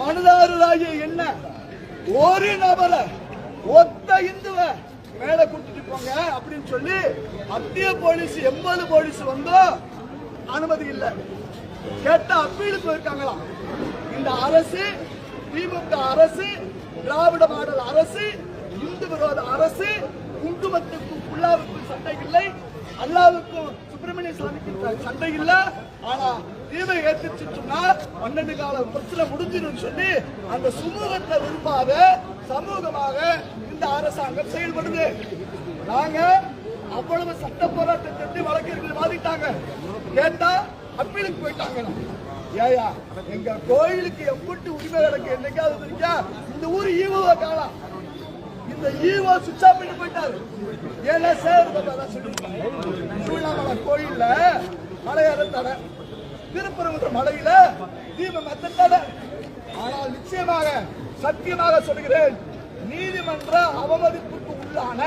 மனதாரராகிய என்ன ஒரு நபரை ஒத்த இந்துவை மேல கூட்டிட்டு போங்க அப்படின்னு சொல்லி மத்திய போலீஸ் 80 போலீஸ் வந்தோம் அனுமதி இல்லை. கேட்ட அப்பீலுக்கு போயிருக்காங்களாம். இந்த அரசு, திமுக அரசு, திராவிட மாடல் அரசு, இந்து விரோத அரசு, குங்குமத்துக்கும் புல்லாவுக்கும் சண்டை இல்லை, அல்லாவுக்கும் சுப்பிரமணிய சாமிக்கு சண்டை இல்லை. ஆனா தீமை ஏற்றுச்சு சொன்னா 12 கால பிரச்சனை முடிஞ்சிடும் சொல்லி அந்த சுமூகத்தை விரும்பாத சமூகமாக இந்த அரசாங்கம் செயல்படுது. நாங்க அவ்வளவு சட்ட போராட்டத்தை வழக்கறிஞர்கள் வாதிட்டாங்க. கேட்டா அப்பீலுக்கு போயிட்டாங்க. ஏயா எங்க கோயிலுக்கு எம்பிட்டு உரிமை கிடக்கு என்னைக்காவது இருக்கா? இந்த ஊர் ஈவோ காலம், இந்த ஈவோ சுவிட்ச் ஆஃப் பண்ணி போயிட்டாரு. ஏன்னா சூழ்நாமலை கோயில்ல மலையாள தடை, திருப்பரங்குன்ற மலையில தீபம் மெத்த தடை. ஆனால் நிச்சயமாக சத்தியமாக சொல்கிறேன், நீதிமன்ற அவமதிப்புக்கு உள்ளான